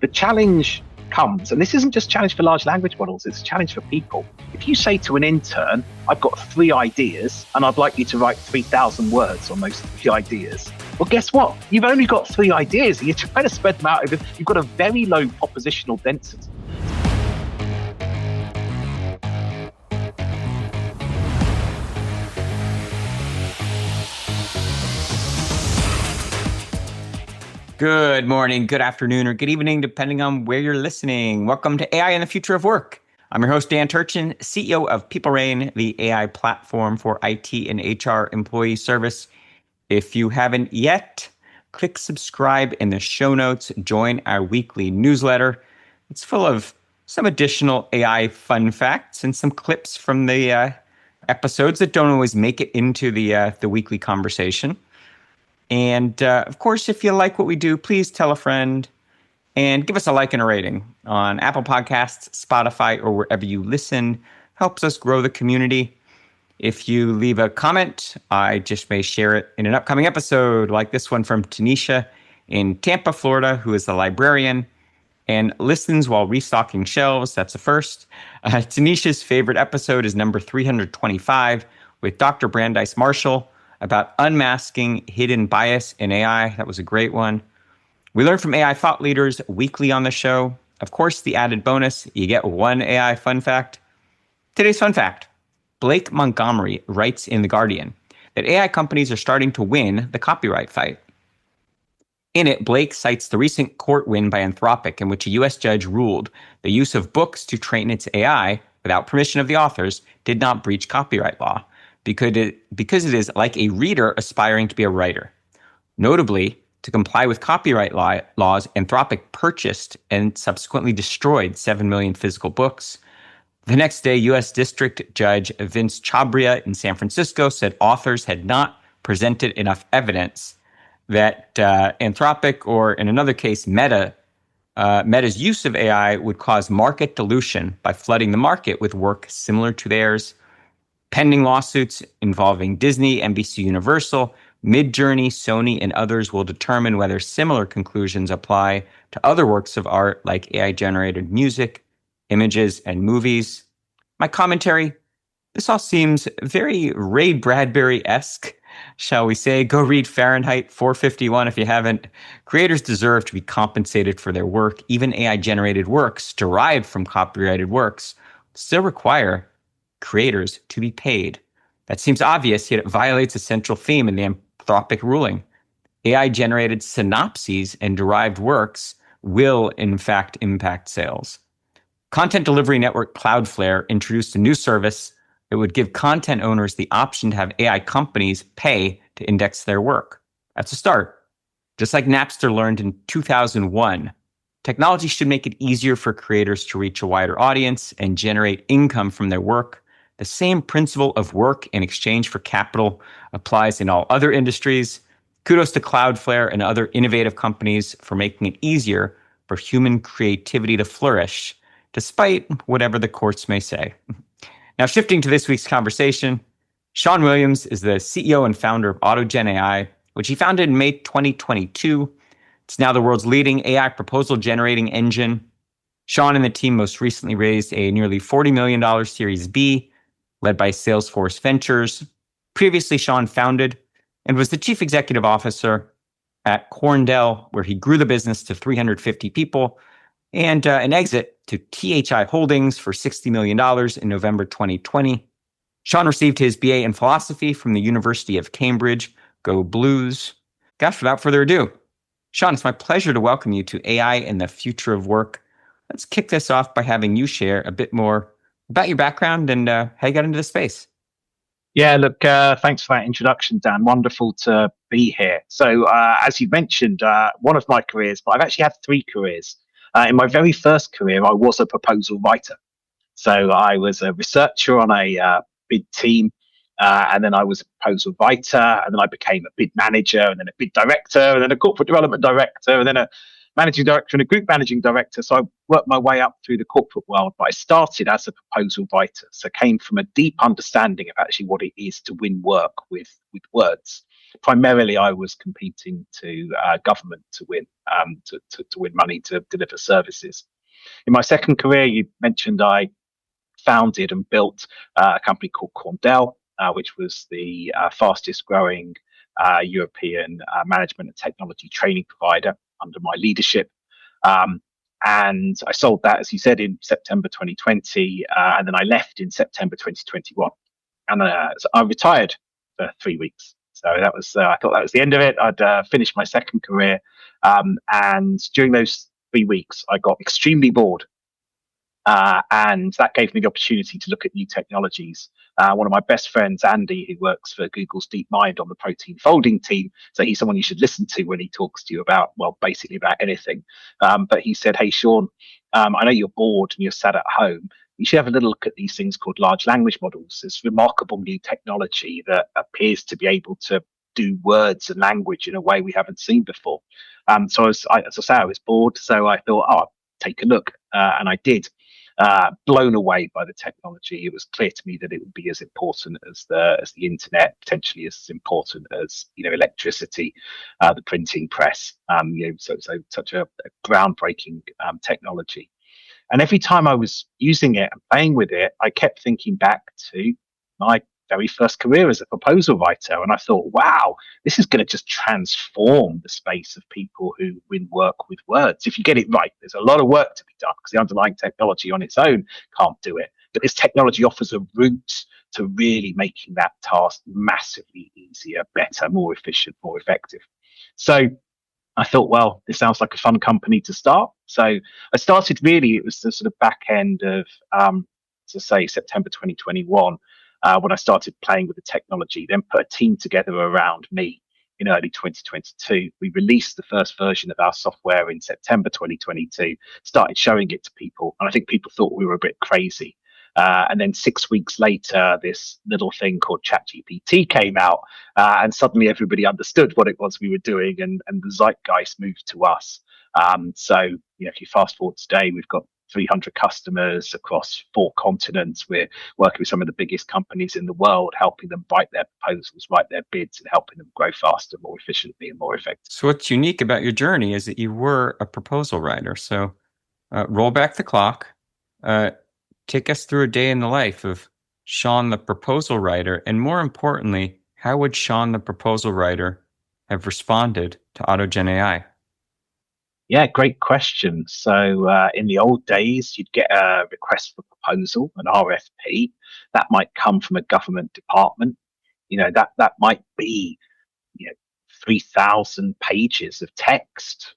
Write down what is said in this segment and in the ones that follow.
The challenge comes, and this isn't just a challenge for large language models, it's a challenge for people. If you say to an intern, I've got 3 ideas and I'd like you to write 3,000 words on those 3 ideas. Well, guess what? You've only got 3 ideas and you're trying to spread them out over, you've got a very low propositional density. Good morning, good afternoon, or good evening, depending on where you're listening. Welcome to AI and the Future of Work. I'm your host, Dan Turchin, CEO of PeopleRain, the AI platform for IT and HR employee service. If you haven't yet, click subscribe in the show notes. Join our weekly newsletter. It's full of some additional AI fun facts and some clips from the episodes that don't always make it into the weekly conversation. And of course, if you like what we do, please tell a friend and give us a like and a rating on Apple Podcasts, Spotify, or wherever you listen. Helps us grow the community. If you leave a comment, I just may share it in an upcoming episode, like this one from Tanisha in Tampa, Florida, who is a librarian and listens while restocking shelves. That's a first. Tanisha's favorite episode is number 325 with Dr. Brandeis Marshall, about unmasking hidden bias in AI. That was a great one. We learn from AI thought leaders weekly on the show. Of course, the added bonus, you get one AI fun fact. Today's fun fact, Blake Montgomery writes in The Guardian that AI companies are starting to win the copyright fight. In it, Blake cites the recent court win by Anthropic in which a U.S. judge ruled the use of books to train its AI without permission of the authors did not breach copyright law, because it is like a reader aspiring to be a writer. Notably, to comply with copyright laws, Anthropic purchased and subsequently destroyed 7 million physical books. The next day, U.S. District Judge Vince Chabria in San Francisco said authors had not presented enough evidence that Anthropic, or in another case, Meta's use of AI would cause market dilution by flooding the market with work similar to theirs. Pending lawsuits involving Disney, NBC Universal, Midjourney, Sony, and others will determine whether similar conclusions apply to other works of art like AI-generated music, images, and movies. My commentary, this all seems very Ray Bradbury-esque, shall we say. Go read Fahrenheit 451 if you haven't. Creators deserve to be compensated for their work. Even AI-generated works derived from copyrighted works still require creators to be paid. That seems obvious, yet it violates a central theme in the Anthropic ruling. AI-generated synopses and derived works will, in fact, impact sales. Content delivery network Cloudflare introduced a new service that would give content owners the option to have AI companies pay to index their work. That's a start. Just like Napster learned in 2001, technology should make it easier for creators to reach a wider audience and generate income from their work. The same principle of work in exchange for capital applies in all other industries. Kudos to Cloudflare and other innovative companies for making it easier for human creativity to flourish, despite whatever the courts may say. Now, shifting to this week's conversation, Sean Williams is the CEO and founder of AutogenAI, which he founded in May 2022. It's now the world's leading AI proposal generating engine. Sean and the team most recently raised a nearly $40 million Series B, led by Salesforce Ventures. Previously, Sean founded and was the chief executive officer at Corndel, where he grew the business to 350 people, and an exit to THI Holdings for $60 million in November 2020. Sean received his BA in philosophy from the University of Cambridge. Go Blues. Gosh, without further ado, Sean, it's my pleasure to welcome you to AI and the Future of Work. Let's kick this off by having you share a bit more about your background and how you got into the space. Yeah, look, thanks for that introduction, Dan. Wonderful to be here. So, as you mentioned, one of my careers, but I've actually had 3 careers. In my very first career, I was a proposal writer. So I was a researcher on a bid team, and then I was a proposal writer, and then I became a bid manager, and then a bid director, and then a corporate development director, and then a managing director and a group managing director. So I worked my way up through the corporate world, but I started as a proposal writer. So came from a deep understanding of actually what it is to win work with words. primarily I was competing to government to win to win money to deliver services. In my second career, you mentioned I founded and built a company called Corndel, which was the fastest growing European management and technology training provider under my leadership. Um, and I sold that, as you said, in September 2020, and then I left in September 2021, and so I retired for 3 weeks. So that was, I thought that was the end of it. I'd finished my second career, and during those 3 weeks, I got extremely bored, and that gave me the opportunity to look at new technologies. One of my best friends, Andy, who works for Google's DeepMind on the protein folding team, so he's someone you should listen to when he talks to you about, well, basically about anything. But he said, "Hey, Sean, I know you're bored and you're sat at home. You should have a little look at these things called large language models. It's remarkable new technology that appears to be able to do words and language in a way we haven't seen before." So as I say, I was bored, so I thought, "Oh, I'll take a look," and I did. Blown away by the technology. It was clear to me that it would be as important as the internet, potentially as important as electricity, the printing press. So such a groundbreaking technology. And every time I was using it and playing with it, I kept thinking back to my very first career as a proposal writer. And I thought, wow, this is going to just transform the space of people who win work with words. If you get it right, there's a lot of work to be done because the underlying technology on its own can't do it. But this technology offers a route to really making that task massively easier, better, more efficient, more effective. So I thought, well, this sounds like a fun company to start. So I started really, it was the sort of back end of, to say, September 2021, when I started playing with the technology, then put a team together around me in early 2022. We released the first version of our software in September 2022, started showing it to people. And I think people thought we were a bit crazy. And then 6 weeks later, this little thing called ChatGPT came out, and suddenly everybody understood what it was we were doing, and the zeitgeist moved to us. So, if you fast forward today, we've got 300 customers across 4 continents. We're working with some of the biggest companies in the world, helping them write their proposals, write their bids, and helping them grow faster, more efficiently, and more effectively. So what's unique about your journey is that you were a proposal writer. So roll back the clock. Take us through a day in the life of Sean, the proposal writer. And more importantly, how would Sean, the proposal writer, have responded to AutogenAI? Yeah, great question. So in the old days, you'd get a request for proposal, an RFP. That might come from a government department. That might be, you know, 3,000 pages of text,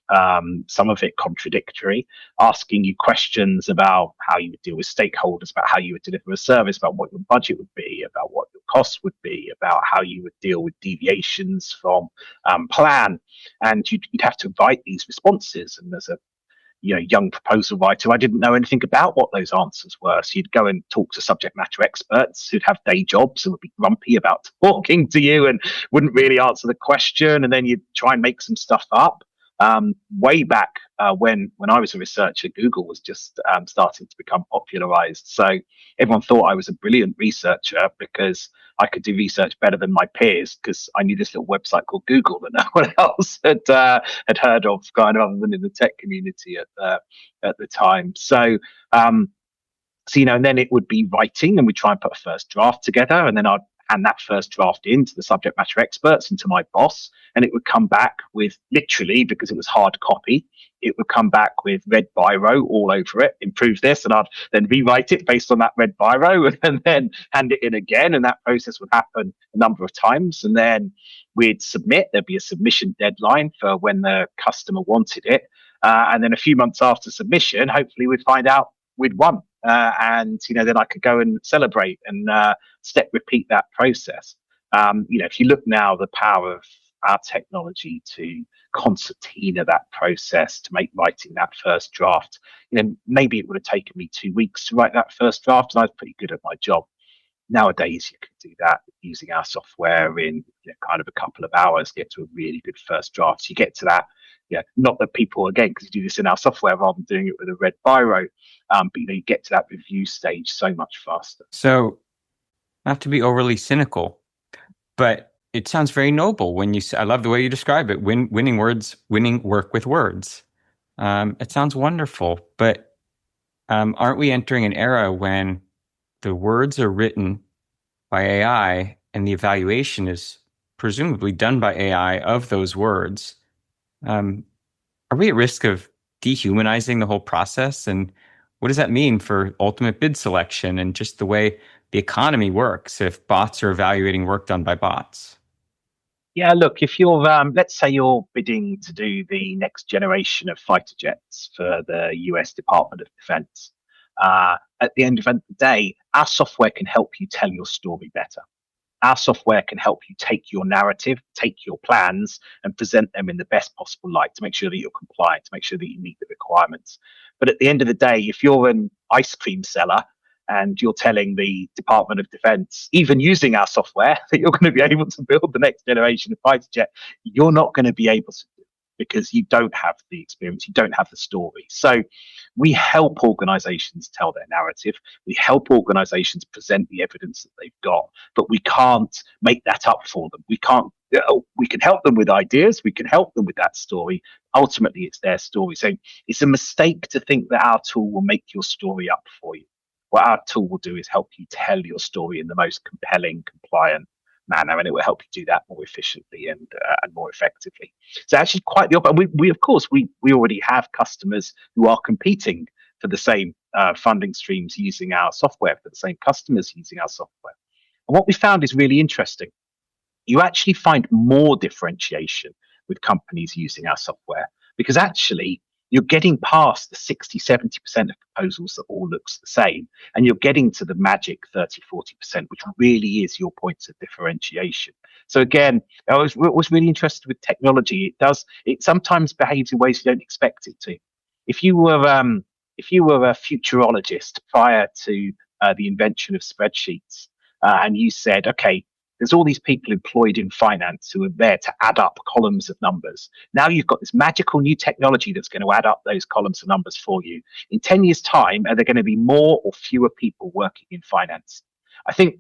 some of it contradictory, asking you questions about how you would deal with stakeholders, about how you would deliver a service, about what your budget would be, about what your costs would be, about how you would deal with deviations from plan. And you'd have to write these responses. And there's a young proposal writer, I didn't know anything about what those answers were. So you'd go and talk to subject matter experts who'd have day jobs and would be grumpy about talking to you and wouldn't really answer the question. And then you'd try and make some stuff up. Way back when I was a researcher, Google was just starting to become popularized. So everyone thought I was a brilliant researcher because I could do research better than my peers because I knew this little website called Google that no one else had heard of, kind of, other than in the tech community at the time. So and then it would be writing, and we'd try and put a first draft together, and then I'd hand that first draft in to the subject matter experts and to my boss, and it would come back with, literally, because it was hard copy, it would come back with red biro all over it, improve this, and I'd then rewrite it based on that red biro and then hand it in again, and that process would happen a number of times, and then we'd submit. There'd be a submission deadline for when the customer wanted it, and then a few months after submission, hopefully we'd find out we'd won. And then I could go and celebrate and repeat that process. If you look now, the power of our technology to concertina that process, to make writing that first draft, maybe it would have taken me 2 weeks to write that first draft, and I was pretty good at my job. Nowadays, you can do that using our software in kind of a couple of hours, get to a really good first draft. So you get to that. Not that people, again, because you do this in our software rather than doing it with a red biro, but you get to that review stage so much faster. So, not to be overly cynical, but it sounds very noble when you say, I love the way you describe it. Winning words, winning work with words. It sounds wonderful, but aren't we entering an era when the words are written by AI and the evaluation is presumably done by AI of those words? Um, are we at risk of dehumanizing the whole process? And what does that mean for ultimate bid selection and just the way the economy works if bots are evaluating work done by bots? Yeah, look, if you're, let's say you're bidding to do the next generation of fighter jets for the US Department of Defense, at the end of the day, our software can help you tell your story better. Our software can help you take your narrative, take your plans, and present them in the best possible light to make sure that you're compliant, to make sure that you meet the requirements. But at the end of the day, if you're an ice cream seller and you're telling the Department of Defense, even using our software, that you're going to be able to build the next generation of fighter jet, you're not going to be able to because you don't have the experience, you don't have the story. So we help organizations tell their narrative. We help organizations present the evidence that they've got, but we can't make that up for them. We can't, we can help them with ideas. We can help them with that story. Ultimately, it's their story. So it's a mistake to think that our tool will make your story up for you. What our tool will do is help you tell your story in the most compelling, compliant manner, and it will help you do that more efficiently and more effectively. So actually, quite the opposite. We of course we already have customers who are competing for the same funding streams using our software, for the same customers using our software. And what we found is really interesting. You actually find more differentiation with companies using our software because actually you're getting past the 60-70% of proposals that all looks the same, and you're getting to the magic 30-40%, which really is your points of differentiation. So again, I was really interested with technology. It sometimes behaves in ways you don't expect it to. If you were a futurologist prior to the invention of spreadsheets, and you said, okay, there's all these people employed in finance who are there to add up columns of numbers. Now you've got this magical new technology that's going to add up those columns of numbers for you. In 10 years' time, are there going to be more or fewer people working in finance? I think,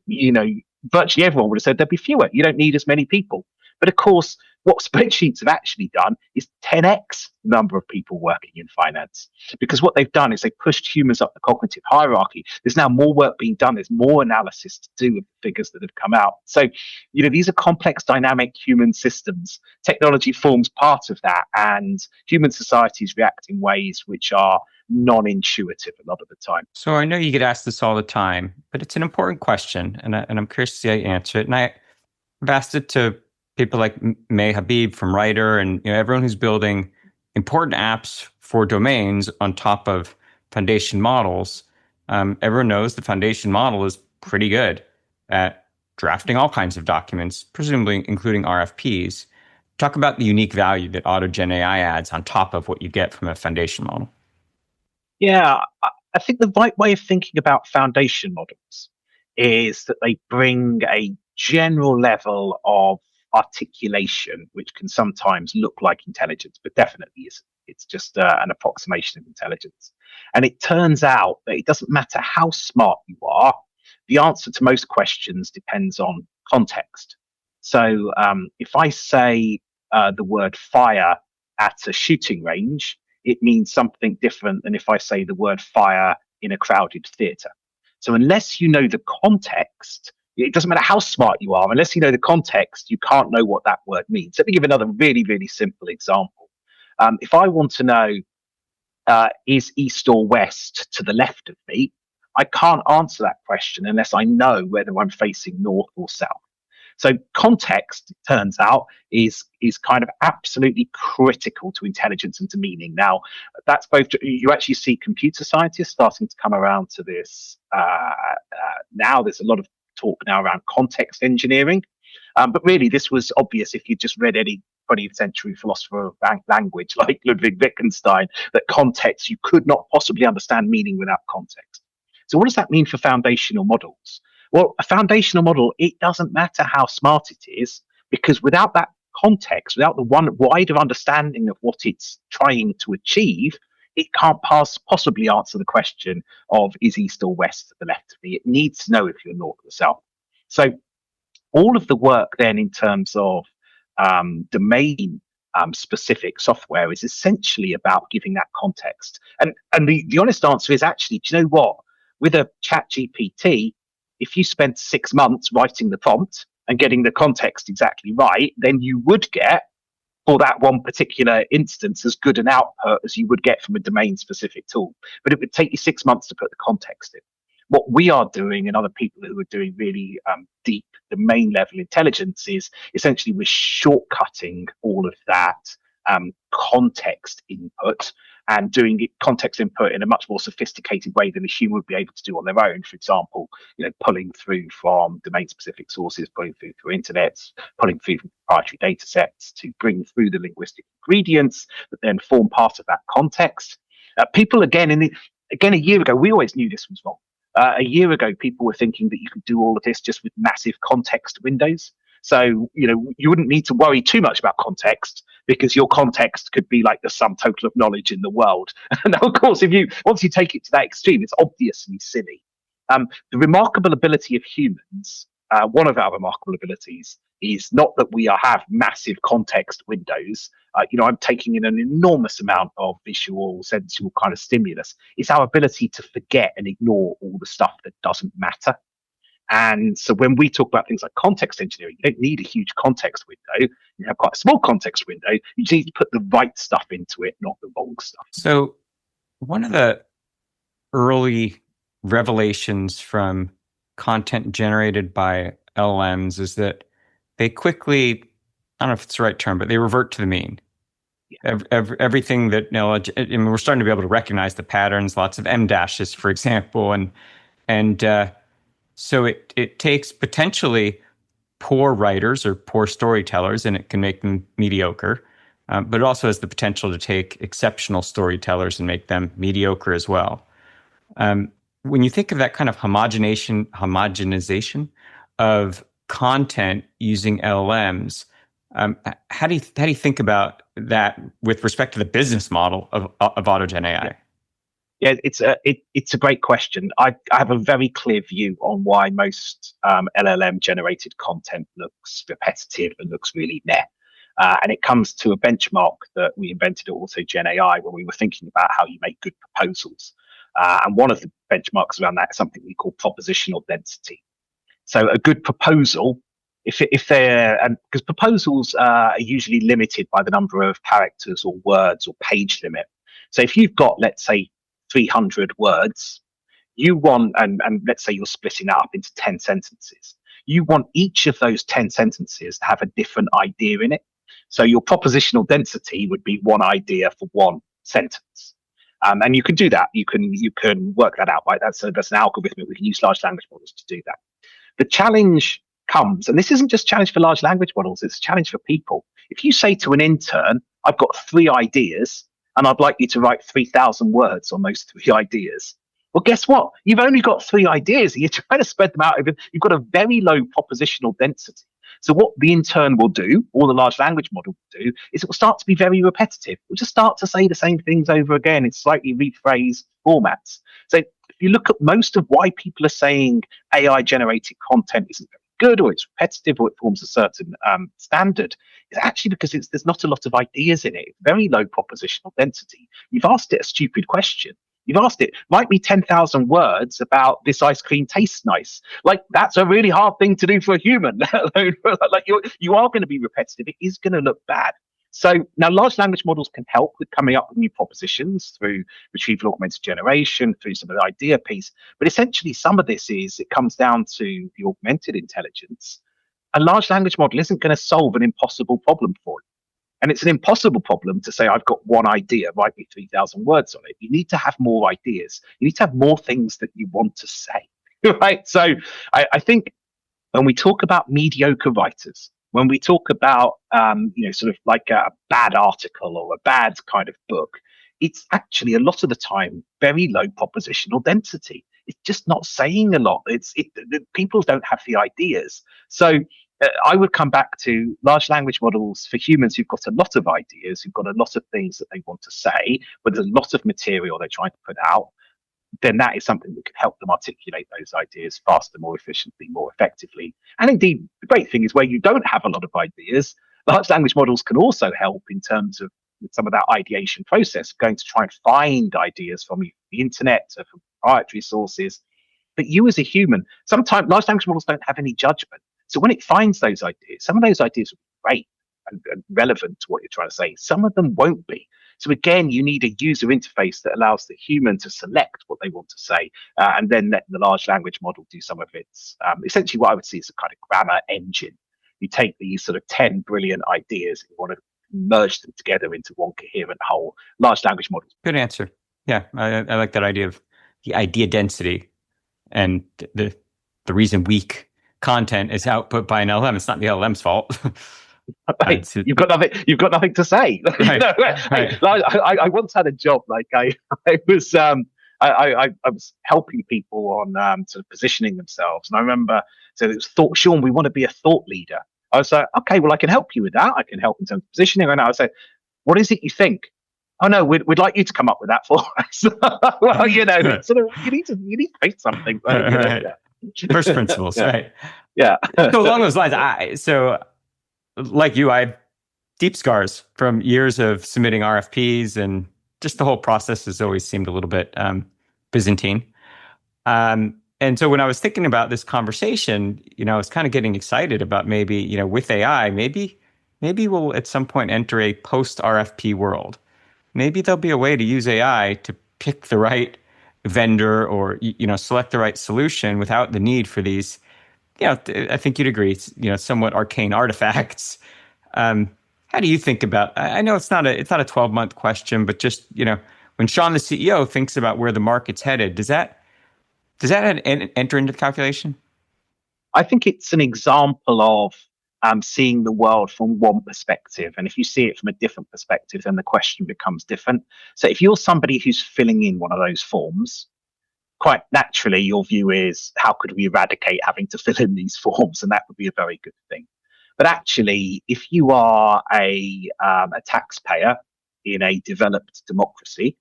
virtually everyone would have said there'd be fewer. You don't need as many people. But of course, what spreadsheets have actually done is 10x the number of people working in finance. Because what they've done is they pushed humans up the cognitive hierarchy. There's now more work being done. There's more analysis to do with the figures that have come out. So, these are complex, dynamic human systems. Technology forms part of that, and human societies react in ways which are non-intuitive a lot of the time. So I know you get asked this all the time, but it's an important question, and I'm curious to see how you answer it. And I've asked it to people like May Habib from Writer, and everyone who's building important apps for domains on top of foundation models. Everyone knows the foundation model is pretty good at drafting all kinds of documents, presumably including RFPs. Talk about the unique value that AutogenAI adds on top of what you get from a foundation model. Yeah, I think the right way of thinking about foundation models is that they bring a general level of articulation, which can sometimes look like intelligence, but definitely isn't. It's just an approximation of intelligence. And it turns out that it doesn't matter how smart you are, the answer to most questions depends on context. So if I say the word fire at a shooting range, it means something different than if I say the word fire in a crowded theatre. So unless you know the context, it doesn't matter how smart you are, unless you know the context, you can't know what that word means. Let me give another really, really simple example. If I want to know, is east or west to the left of me, I can't answer that question unless I know whether I'm facing north or south. So context, it turns out, is kind of absolutely critical to intelligence and to meaning. Now, that's both. You actually see computer scientists starting to come around to this. Now, there's a lot of talk now around context engineering, but really, this was obvious if you just read any 20th century philosopher of language like Ludwig Wittgenstein, that context, you could not possibly understand meaning without context. So what does that mean for foundational models? Well, a foundational model, it doesn't matter how smart it is, because without that context, without the one wider understanding of what it's trying to achieve, it can't possibly answer the question of is east or west to the left of me. It needs to know if you're north or south. So All of the work then in terms of domain specific software is essentially about giving that context. And the honest answer is actually, do you know what? With a chat GPT, if you spent 6 months writing the prompt and getting the context exactly right, then you would get, for that one particular instance, as good an output as you would get from a domain specific tool. But it would take you 6 months to put the context in. What we are doing, and other people who are doing really deep domain level intelligence, is essentially we're shortcutting all of that context input and doing it context input in a much more sophisticated way than a human would be able to do on their own. For example, pulling through from domain specific sources, pulling through internets, pulling through from proprietary data sets to bring through the linguistic ingredients that then form part of that context. People, again, a year ago, we always knew this was wrong. A year ago, people were thinking that you could do all of this just with massive context windows. So, you wouldn't need to worry too much about context because your context could be like the sum total of knowledge in the world. And of course, once you take it to that extreme, it's obviously silly. The remarkable ability of humans, one of our remarkable abilities, is not that we have massive context windows. I'm taking in an enormous amount of visual, sensual kind of stimulus. It's our ability to forget and ignore all the stuff that doesn't matter. And so when we talk about things like context engineering, you don't need a huge context window. You have quite a small context window. You just need to put the right stuff into it, not the wrong stuff. So one of the early revelations from content generated by LLMs is that they quickly, I don't know if it's the right term, but they revert to the mean. Yeah. Everything that, we're starting to be able to recognize the patterns, lots of M dashes, for example. And so it takes potentially poor writers or poor storytellers, and it can make them mediocre. But it also has the potential to take exceptional storytellers and make them mediocre as well. When you think of that kind of homogenization of content using LLMs, how do you think about that with respect to the business model of AutogenAI? Yeah, it's a great question. I have a very clear view on why most LLM generated content looks repetitive and looks really meh. And it comes to a benchmark that we invented at AutogenAI when we were thinking about how you make good proposals. And one of the benchmarks around that is something we call propositional density. So a good proposal, if they're, because proposals are usually limited by the number of characters or words or page limit. So if you've got, let's say, 300 words, you want, and let's say you're splitting that up into 10 sentences, you want each of those 10 sentences to have a different idea in it. So your propositional density would be one idea for one sentence. And you can do that. You can work that out, right? That's an algorithm. We can use large language models to do that. The challenge comes, and this isn't just a challenge for large language models, it's a challenge for people. If you say to an intern, I've got 3 ideas, and I'd like you to write 3,000 words on those 3 ideas. Well, guess what? You've only got 3 ideas. You're trying to spread them out. You've got a very low propositional density. So what the intern will do, or the large language model will do, is it will start to be very repetitive. It will just start to say the same things over again in slightly rephrased formats. So if you look at most of why people are saying AI-generated content isn't very good, or it's repetitive, or it forms a certain standard, is actually because there's not a lot of ideas in it. It's very low propositional density. You've asked it a stupid question. You've asked it, write me 10,000 words about this ice cream tastes nice. Like, that's a really hard thing to do for a human. Like, you are going to be repetitive. It is going to look bad. So now large language models can help with coming up with new propositions through retrieval augmented generation, through some of the idea piece. But essentially, some of this it comes down to the augmented intelligence. A large language model isn't going to solve an impossible problem for you. And it's an impossible problem to say, I've got one idea, write me 3,000 words on it. You need to have more ideas. You need to have more things that you want to say, right? So I think when we talk about mediocre writers, when we talk about, sort of like a bad article or a bad kind of book, it's actually a lot of the time very low propositional density. It's just not saying a lot. People don't have the ideas. So I would come back to large language models for humans who've got a lot of ideas, who've got a lot of things that they want to say, but there's a lot of material they're trying to put out. then that is something that can help them articulate those ideas faster, more efficiently, more effectively. And indeed, the great thing is where you don't have a lot of ideas, large language models can also help in terms of some of that ideation process, going to try and find ideas from the internet or from proprietary sources. But you as a human, sometimes large language models don't have any judgment. So when it finds those ideas, some of those ideas will be great and relevant to what you're trying to say. Some of them won't be. So again, you need a user interface that allows the human to select what they want to say, and then let the large language model do some of its. Essentially, what I would see is a kind of grammar engine. You take these sort of 10 brilliant ideas, and you want to merge them together into one coherent whole. Large language models. Good answer. Yeah, I like that idea of the idea density, and the reason weak content is output by an LLM. It's not the LLM's fault. Right. You've got nothing to say. Right. I once had a job like I was I was helping people on sort of positioning themselves, and I remember so it was thought, Sean, we want to be a thought leader. I was like, okay, well, I can help you with that. I can help in terms of positioning. And I was like, what is it you think? Oh no, we'd like you to come up with that for us. Well, sort of you need to make something. Right. First principles, right? Yeah. So along those lines, like you, I have deep scars from years of submitting RFPs, and just the whole process has always seemed a little bit Byzantine. And so when I was thinking about this conversation, I was kind of getting excited about maybe, with AI, maybe we'll at some point enter a post-RFP world. Maybe there'll be a way to use AI to pick the right vendor or, select the right solution without the need for these, I think you'd agree, somewhat arcane artifacts. How do you think about, I know it's not a 12-month question, but just, when Sean, the CEO, thinks about where the market's headed, does that enter into the calculation? I think it's an example of seeing the world from one perspective. And if you see it from a different perspective, then the question becomes different. So if you're somebody who's filling in one of those forms, quite naturally, your view is, how could we eradicate having to fill in these forms? And that would be a very good thing. But actually, if you are a taxpayer in a developed democracy,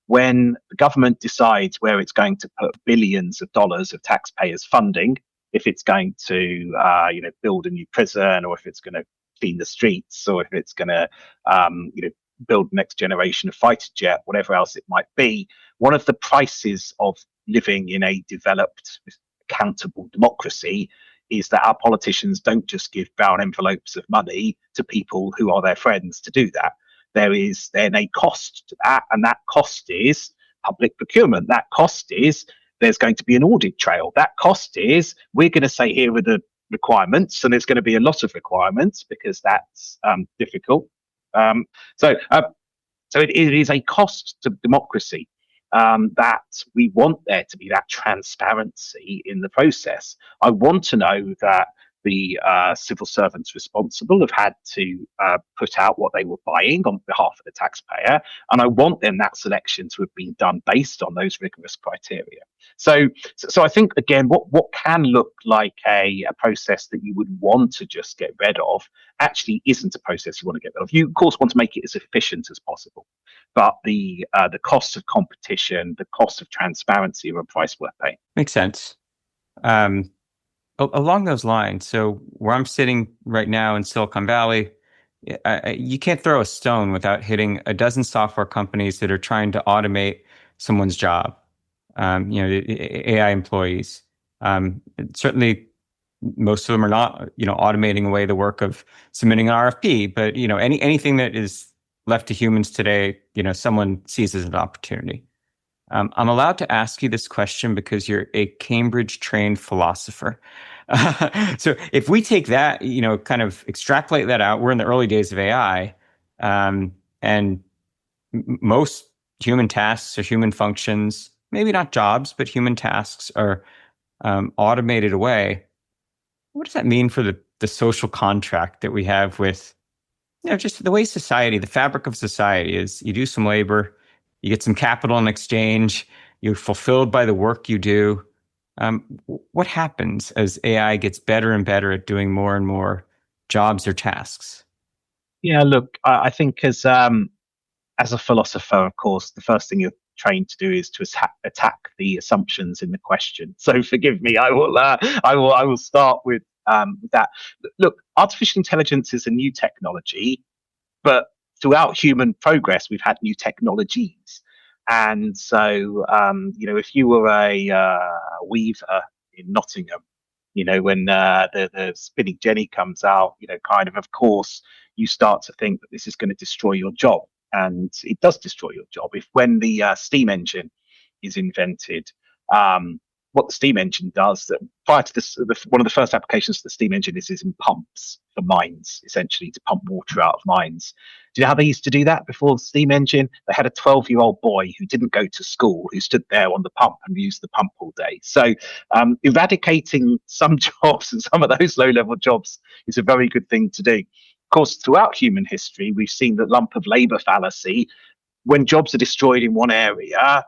when the government decides where it's going to put billions of dollars of taxpayers' funding, if it's going to build a new prison, or if it's going to clean the streets, or if it's going to build the next generation of fighter jet, whatever else it might be, one of the prices of living in a developed, accountable democracy is that our politicians don't just give brown envelopes of money to people who are their friends to do that. There is then a cost to that, and that cost is public procurement. That cost is there's going to be an audit trail. That cost is we're going to say here are the requirements, and there's going to be a lot of requirements because that's difficult. So it is a cost to democracy that we want there to be that transparency in the process. I want to know that the civil servants responsible have had to put out what they were buying on behalf of the taxpayer, and I want then that selection to have been done based on those rigorous criteria. So I think, again, what can look like a process that you would want to just get rid of actually isn't a process you want to get rid of. You, of course, want to make it as efficient as possible, but the cost of competition, the cost of transparency are a price worth paying. Makes sense. Along those lines, so where I'm sitting right now in Silicon Valley, you can't throw a stone without hitting a dozen software companies that are trying to automate someone's job. AI employees. Certainly, most of them are not, automating away the work of submitting an RFP. But anything that is left to humans today, someone sees as an opportunity. I'm allowed to ask you this question because you're a Cambridge-trained philosopher. So if we take that, kind of extrapolate that out, we're in the early days of AI, and most human tasks or human functions, maybe not jobs, but human tasks are automated away. What does that mean for the social contract that we have with, just the way society, the fabric of society is? You do some labor, you get some capital in exchange, you're fulfilled by the work you do. What happens as AI gets better and better at doing more and more jobs or tasks? Yeah, look, I think as a philosopher, of course, the first thing you're trained to do is to attack the assumptions in the question. So forgive me. I will start with that. Look, artificial intelligence is a new technology, but throughout human progress, we've had new technologies. And so, if you were a weaver in Nottingham, when the spinning jenny comes out, of course, you start to think that this is going to destroy your job. And it does destroy your job. When the steam engine is invented, what the steam engine does, that prior to this, one of the first applications of the steam engine is in pumps for mines, essentially to pump water out of mines. Do you know how they used to do that before the steam engine? They had a 12-year-old boy who didn't go to school, who stood there on the pump and used the pump all day. So eradicating some jobs and some of those low-level jobs is a very good thing to do. Of course, throughout human history, we've seen the lump of labor fallacy. When jobs are destroyed in one area,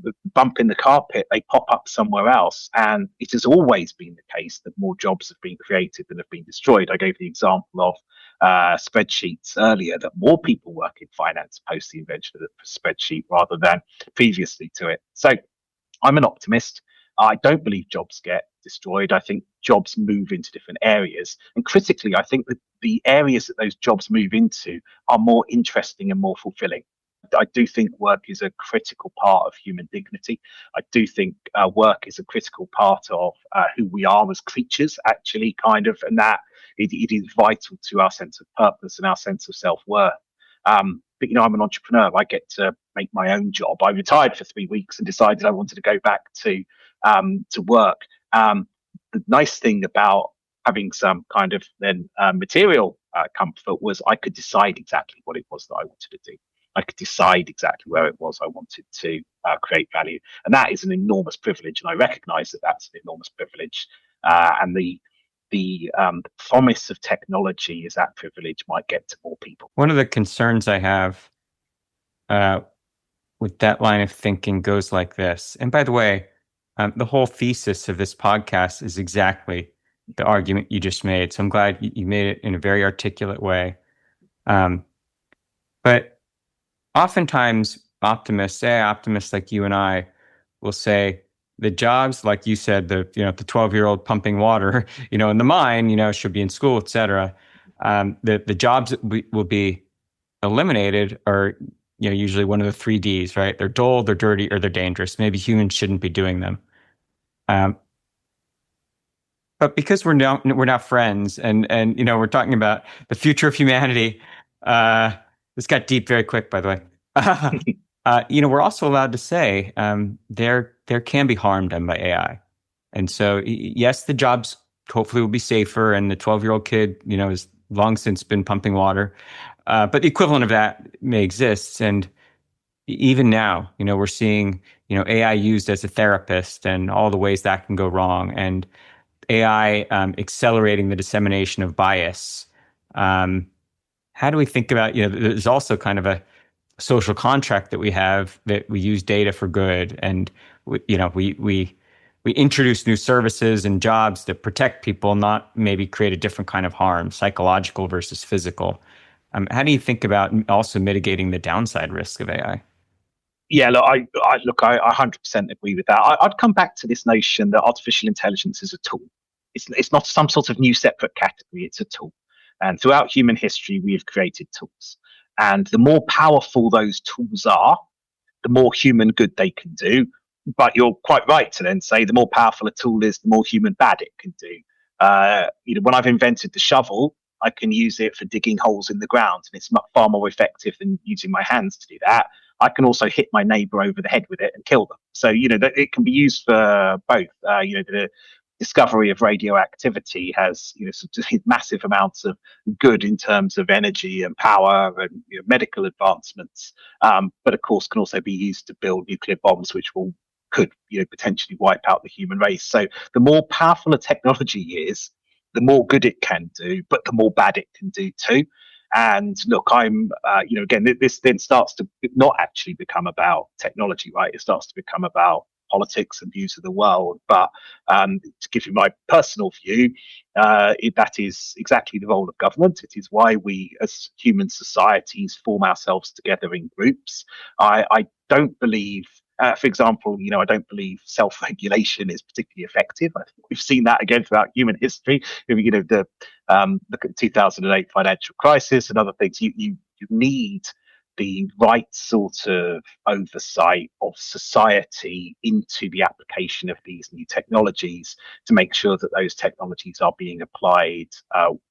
the bump in the carpet, they pop up somewhere else. And it has always been the case that more jobs have been created than have been destroyed. I gave the example of spreadsheets earlier, that more people work in finance post the invention of the spreadsheet rather than previously to it. So I'm an optimist. I don't believe jobs get destroyed. I think jobs move into different areas. And critically, I think that the areas that those jobs move into are more interesting and more fulfilling. I do think work is a critical part of human dignity. I do think work is a critical part of who we are as creatures, actually, and that it is vital to our sense of purpose and our sense of self-worth. But I'm an entrepreneur. I get to make my own job. I retired for 3 weeks and decided I wanted to go back to work. The nice thing about having some kind of material comfort was I could decide exactly what it was that I wanted to do. I could decide exactly where it was I wanted to create value. And that is an enormous privilege. And I recognize that that's an enormous privilege. And the promise of technology is that privilege might get to more people. One of the concerns I have with that line of thinking goes like this. And by the way, the whole thesis of this podcast is exactly the argument you just made. So I'm glad you made it in a very articulate way. But oftentimes optimists like you and I will say the jobs, like you said, the 12-year-old pumping water, in the mine, should be in school, et cetera. The jobs that will be eliminated are, usually one of the 3 Ds, right? They're dull, they're dirty, or they're dangerous. Maybe humans shouldn't be doing them. But because we're now friends, and we're talking about the future of humanity. This got deep very quick, by the way. We're also allowed to say there can be harm done by AI, and so yes, the jobs hopefully will be safer, and the 12-year-old kid, has long since been pumping water, but the equivalent of that may exist. And even now, we're seeing AI used as a therapist, and all the ways that can go wrong, and AI accelerating the dissemination of bias. How do we think about, there's also kind of a social contract that we have, that we use data for good, and we introduce new services and jobs that protect people, not maybe create a different kind of harm, psychological versus physical. How do you think about also mitigating the downside risk of AI? Yeah, look, I 100% agree with that. I'd come back to this notion that artificial intelligence is a tool. It's not some sort of new separate category. It's a tool. And throughout human history, we have created tools. And the more powerful those tools are, the more human good they can do. But you're quite right to then say the more powerful a tool is, the more human bad it can do. When I've invented the shovel, I can use it for digging holes in the ground, and it's far more effective than using my hands to do that. I can also hit my neighbor over the head with it and kill them. So, it can be used for both. The discovery of radioactivity has massive amounts of good in terms of energy and power and medical advancements, but of course can also be used to build nuclear bombs, which could potentially wipe out the human race. So the more powerful a technology is, the more good it can do, but the more bad it can do too. And look, again, this then starts to not actually become about technology, right? It starts to become about politics and views of the world. But to give you my personal view, that is exactly the role of government. It is why we, as human societies, form ourselves together in groups. I don't believe, for example, I don't believe self-regulation is particularly effective. I think we've seen that again throughout human history. The look at the 2008 financial crisis and other things. You need the right sort of oversight of society into the application of these new technologies to make sure that those technologies are being applied,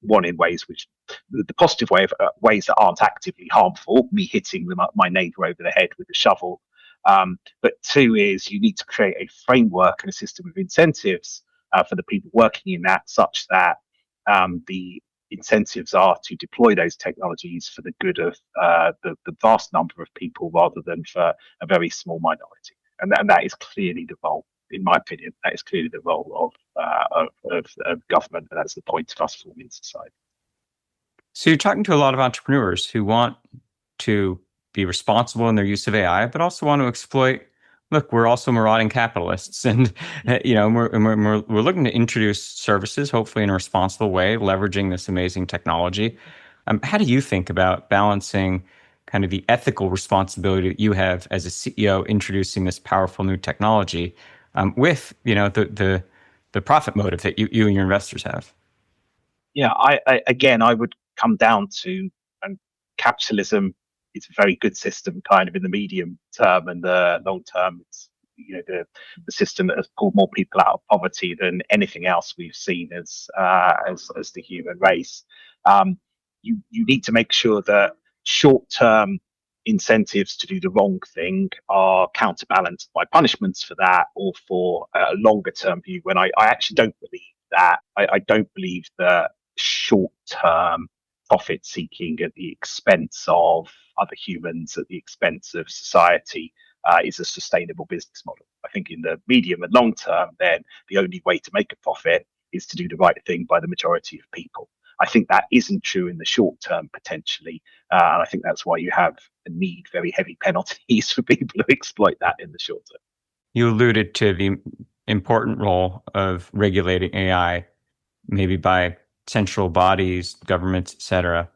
one in ways which the positive way of ways that aren't actively harmful, me hitting my neighbor over the head with a shovel. But two is you need to create a framework and a system of incentives for the people working in that, such that the incentives are to deploy those technologies for the good of the vast number of people rather than for a very small minority. And that is clearly the role, in my opinion, that is clearly the role of government. And that's the point of us forming society. So you're talking to a lot of entrepreneurs who want to be responsible in their use of AI, but also want to exploit. Look, we're also marauding capitalists, and we're looking to introduce services, hopefully in a responsible way, leveraging this amazing technology. How do you think about balancing kind of the ethical responsibility that you have as a CEO introducing this powerful new technology with the profit motive that you and your investors have? Yeah, I would come down to capitalism. It's a very good system, kind of in the medium term, and the long term, it's the system that has pulled more people out of poverty than anything else we've seen as the human race. You need to make sure that short term incentives to do the wrong thing are counterbalanced by punishments for that, or for a longer term view. When I actually don't believe that. I don't believe that short term profit seeking at the expense of other humans, at the expense of society, is a sustainable business model. I think in the medium and long term, then the only way to make a profit is to do the right thing by the majority of people. I think that isn't true in the short term, potentially. And I think that's why you have a need very heavy penalties for people who exploit that in the short term. You alluded to the important role of regulating AI, maybe by central bodies, governments, etc.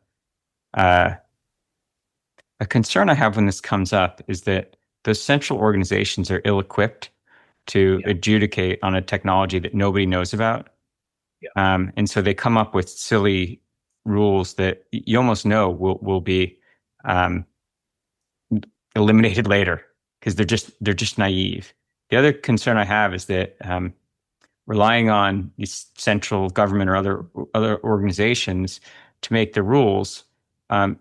A concern I have when this comes up is that those central organizations are ill-equipped to adjudicate on a technology that nobody knows about. And so they come up with silly rules that you almost know will be eliminated later because they're just naive. The other concern I have is that relying on these central government or other organizations to make the rules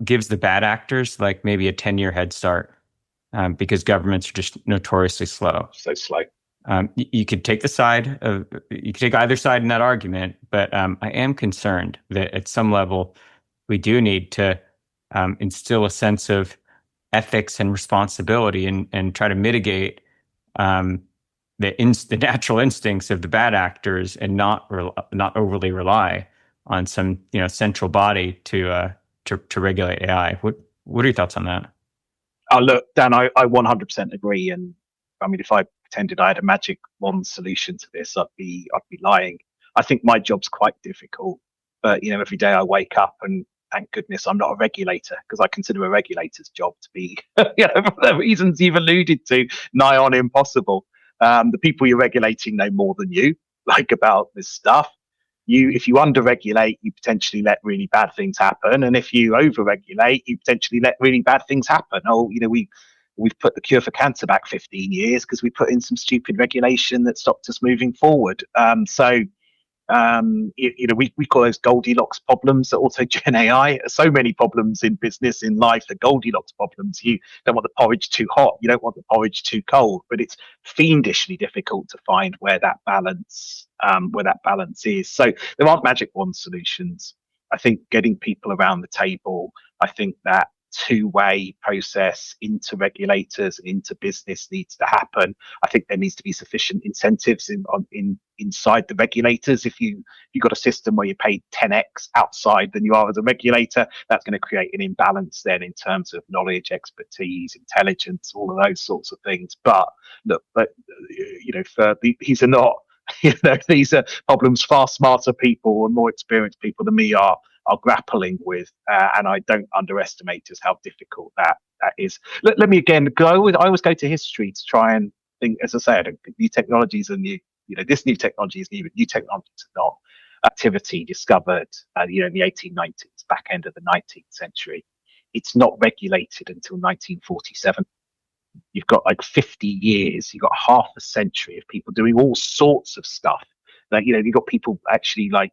gives the bad actors like maybe a 10-year head start because governments are just notoriously slow. So slow. You could take either side in that argument, but I am concerned that at some level we do need to instill a sense of ethics and responsibility and try to mitigate the natural instincts of the bad actors and not overly rely on some central body to regulate AI. What are your thoughts on that? Look, Dan, I 100% agree. And I mean, if I pretended I had a magic wand solution to this, I'd be lying. I think my job's quite difficult, but every day I wake up and thank goodness I'm not a regulator, because I consider a regulator's job to be, for the reasons you've alluded to, nigh on impossible. The people you're regulating know more than you, about this stuff. If you under-regulate, you potentially let really bad things happen, and if you over-regulate, you potentially let really bad things happen. We've put the cure for cancer back 15 years because we put in some stupid regulation that stopped us moving forward. We call those Goldilocks problems at AutogenAI. So many problems in business, in life, the Goldilocks problems. You don't want the porridge too hot, you don't want the porridge too cold, but it's fiendishly difficult to find where that balance is. So there aren't magic wand solutions. I think getting people around the table, I think that two-way process into regulators and into business needs to happen. I think there needs to be sufficient incentives inside the regulators. If you've got a system where you pay 10x outside than you are as a regulator, that's going to create an imbalance then in terms of knowledge, expertise, intelligence, all of those sorts of things. But look, these are not, these are problems far smarter people and more experienced people than me are grappling with, and I don't underestimate just how difficult that is. Let me again go with. I always go to history to try and think. As I say, I don't think new technologies are new. This new technology is new, but new technologies are not. Activity discovered, in the 1890s, back end of the 19th century. It's not regulated until 1947. You've got like 50 years. You've got half a century of people doing all sorts of stuff. Like you've got people actually kind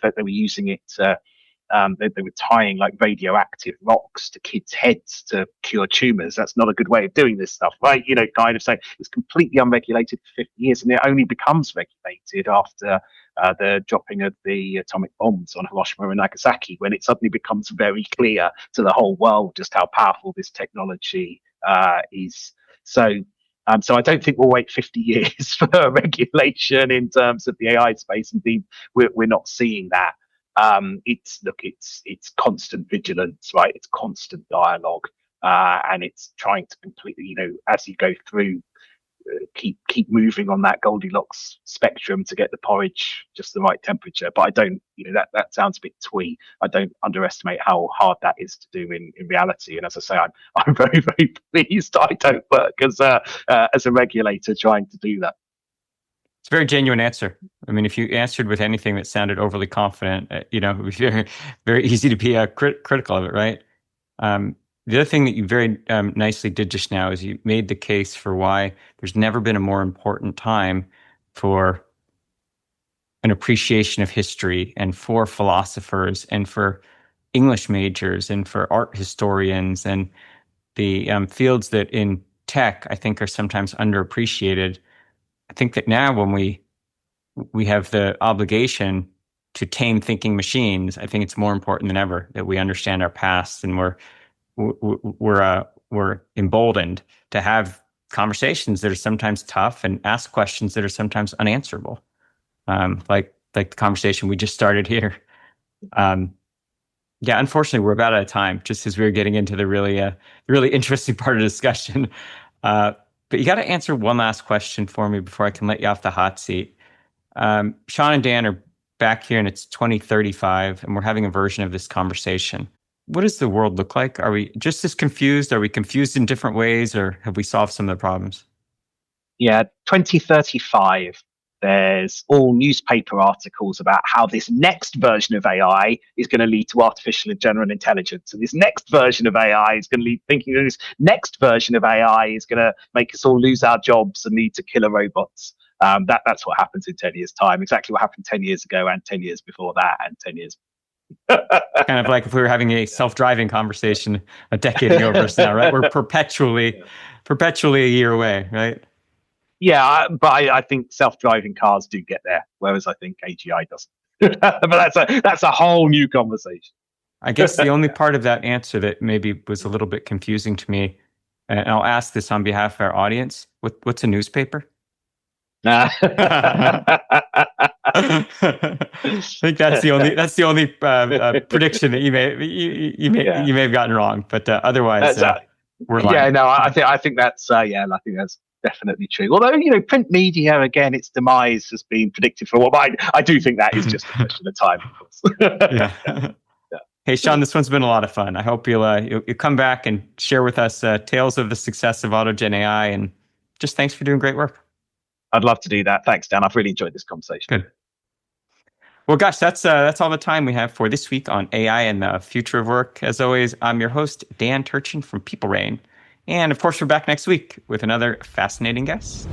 of they were using it. They were tying like radioactive rocks to kids' heads to cure tumors. That's not a good way of doing this stuff, right? Kind of saying it's completely unregulated for 50 years, and it only becomes regulated after the dropping of the atomic bombs on Hiroshima and Nagasaki, when it suddenly becomes very clear to the whole world just how powerful this technology is. So I don't think we'll wait 50 years for regulation in terms of the AI space. Indeed, we're not seeing that. It's constant vigilance, right? It's constant dialogue, and it's trying to completely, as you go through, keep moving on that Goldilocks spectrum to get the porridge just the right temperature. But I don't, that sounds a bit twee. I don't underestimate how hard that is to do in reality. And as I say, I'm very, very pleased I don't work as a regulator trying to do that. It's a very genuine answer. I mean, if you answered with anything that sounded overly confident, it would be very, very easy to be critical of it, right? The other thing that you very nicely did just now is you made the case for why there's never been a more important time for an appreciation of history, and for philosophers, and for English majors, and for art historians, and the fields that in tech I think are sometimes underappreciated. I think that now when we have the obligation to tame thinking machines, I think it's more important than ever that we understand our past, and we're emboldened to have conversations that are sometimes tough and ask questions that are sometimes unanswerable, like the conversation we just started here. Unfortunately, we're about out of time, just as we were getting into the really interesting part of the discussion. But you got to answer one last question for me before I can let you off the hot seat. Sean and Dan are back here, and it's 2035, and we're having a version of this conversation. What does the world look like? Are we just as confused? Are we confused in different ways, or have we solved some of the problems? Yeah, 2035. There's all newspaper articles about how this next version of AI is going to lead to artificial and general intelligence. And this next version of AI is going to lead thinking that this next version of AI is going to make us all lose our jobs and need to killer robots. That's what happens in 10 years' time. Exactly what happened 10 years ago, and 10 years before that, and 10 years. Kind of like if we were having a self-driving conversation a decade ago versus now, right? We're perpetually a year away, right? Yeah, but I think self-driving cars do get there, whereas I think AGI doesn't. But that's a whole new conversation. I guess the only part of that answer that maybe was a little bit confusing to me, and I'll ask this on behalf of our audience: what's a newspaper? I think that's the only prediction that you may have gotten wrong, but otherwise we're lying. Yeah, no, I think that's definitely true. Although, print media, again, its demise has been predicted for a while. But I do think that is just a question of time, of course. Yeah. Hey, Sean, this one's been a lot of fun. I hope you'll come back and share with us tales of the success of AutogenAI, and just thanks for doing great work. I'd love to do that. Thanks, Dan. I've really enjoyed this conversation. Good. Well, gosh, that's all the time we have for this week on AI and the future of work. As always, I'm your host, Dan Turchin from PeopleRain. And of course, we're back next week with another fascinating guest.